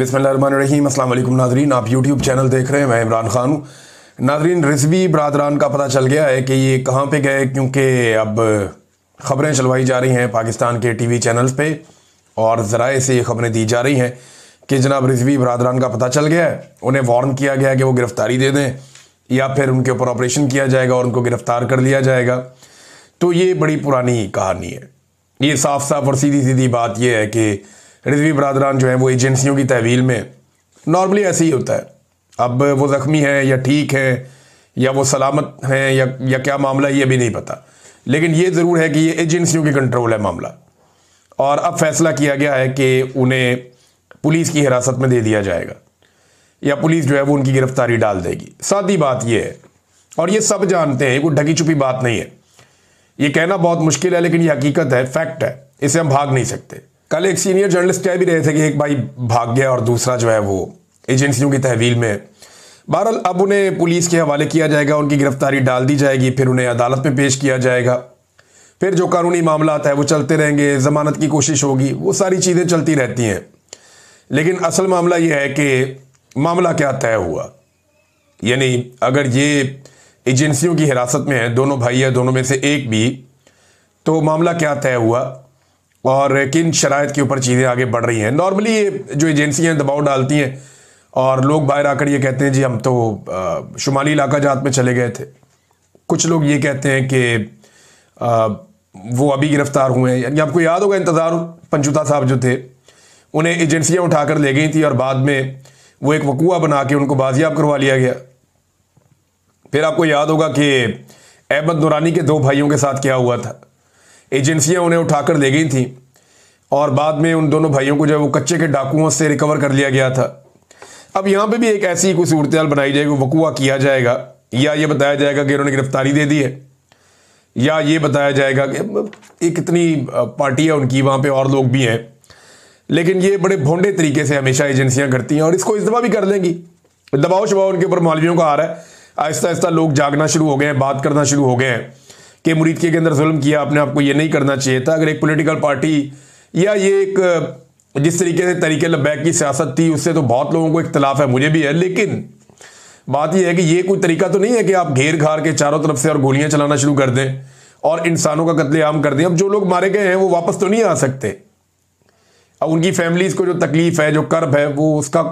बिस्मिल्लाहिर्रहमानिर्रहीम। अस्सलाम वालेकुम नाज़रीन, आप यूट्यूब चैनल देख रहे हैं, मैं इमरान खान हूँ। नाज़रीन, रिजवी बरादरान का पता चल गया है कि ये कहाँ पे गए, क्योंकि अब ख़बरें चलवाई जा रही हैं पाकिस्तान के टीवी चैनल्स पे और ज़राए से ये ख़बरें दी जा रही हैं कि जनाब रिजवी बरादरान का पता चल गया है। उन्हें वार्न किया गया है कि वो गिरफ़्तारी दे दें या फिर उनके ऊपर ऑपरेशन किया जाएगा और उनको गिरफ़्तार कर लिया जाएगा। तो ये बड़ी पुरानी कहानी है। ये साफ साफ और सीधी सीधी बात यह है कि रिजवी बरादरान जो है वो एजेंसियों की तहवील में नॉर्मली ऐसे ही होता है। अब वो ज़ख्मी हैं या ठीक हैं या वो सलामत हैं या क्या मामला है ये भी नहीं पता, लेकिन ये ज़रूर है कि ये एजेंसियों की कंट्रोल है मामला। और अब फैसला किया गया है कि उन्हें पुलिस की हिरासत में दे दिया जाएगा या पुलिस जो है वो उनकी गिरफ्तारी डाल देगी। सादी बात ये है और ये सब जानते हैं, कोई ढकी छुपी बात नहीं है। ये कहना बहुत मुश्किल है लेकिन ये हकीकत है, फैक्ट है, इसे हम भाग नहीं सकते। कल एक सीनियर जर्नलिस्ट कह भी रहे थे कि एक भाई भाग गया और दूसरा जो है वो एजेंसियों की तहवील में। बहरहाल अब उन्हें पुलिस के हवाले किया जाएगा, उनकी गिरफ्तारी डाल दी जाएगी, फिर उन्हें अदालत में पेश किया जाएगा, फिर जो कानूनी मामला आता है वो चलते रहेंगे, ज़मानत की कोशिश होगी, वो सारी चीज़ें चलती रहती हैं। लेकिन असल मामला ये है कि मामला क्या तय हुआ, यानी अगर ये एजेंसियों की हिरासत में है, दोनों भाई या दोनों में से एक भी, तो मामला क्या तय हुआ और किन शराइत के ऊपर चीज़ें आगे बढ़ रही हैं। नॉर्मली ये जो एजेंसियां दबाव डालती हैं और लोग बाहर आकर ये कहते हैं जी हम तो शुमाली इलाका जात में चले गए थे। कुछ लोग ये कहते हैं कि वो अभी गिरफ्तार हुए हैं। यानी आपको याद होगा इंतज़ार पंचुता साहब जो थे, उन्हें एजेंसियां उठाकर ले गई थी और बाद में वो एक वकूआ बना के उनको बाजियाब करवा लिया गया। फिर आपको याद होगा कि अहमद नूरानी के दो भाइयों के साथ क्या हुआ था। एजेंसियां उन्हें उठाकर ले गई थी और बाद में उन दोनों भाइयों को जो है वो कच्चे के डाकुओं से रिकवर कर लिया गया था। अब यहाँ पे भी एक ऐसी कोई सूरत हाल बनाई जाएगी, वकूआ किया जाएगा या ये बताया जाएगा कि उन्होंने गिरफ्तारी दे दी है, या ये बताया जाएगा कि एक इतनी पार्टी है उनकी, वहाँ पे और लोग भी हैं। लेकिन ये बड़े भोंडे तरीके से हमेशा एजेंसियाँ करती हैं और इसको इस दफ़ा भी कर लेंगी। दबाव शबाव उनके ऊपर मौलवियों का आ रहा है। आहिस्ता आहिस्ता लोग जागना शुरू हो गए हैं, बात करना शुरू हो गए हैं कि मुरीद के अंदर जुल्म किया, अपने आपको ये नहीं करना चाहिए था। अगर एक पॉलिटिकल पार्टी या ये एक जिस तरीके से तरीके लब्बैक की सियासत थी उससे तो बहुत लोगों को इख्तलाफ है, मुझे भी है, लेकिन बात यह है कि ये कोई तरीका तो नहीं है कि आप घेर घार के चारों तरफ से और गोलियां चलाना शुरू कर दें और इंसानों का कत्लेआम कर दें। अब जो लोग मारे गए हैं वो वापस तो नहीं आ सकते। अब उनकी फैमिलीज को जो तकलीफ है, जो कर्ब है, वो उसका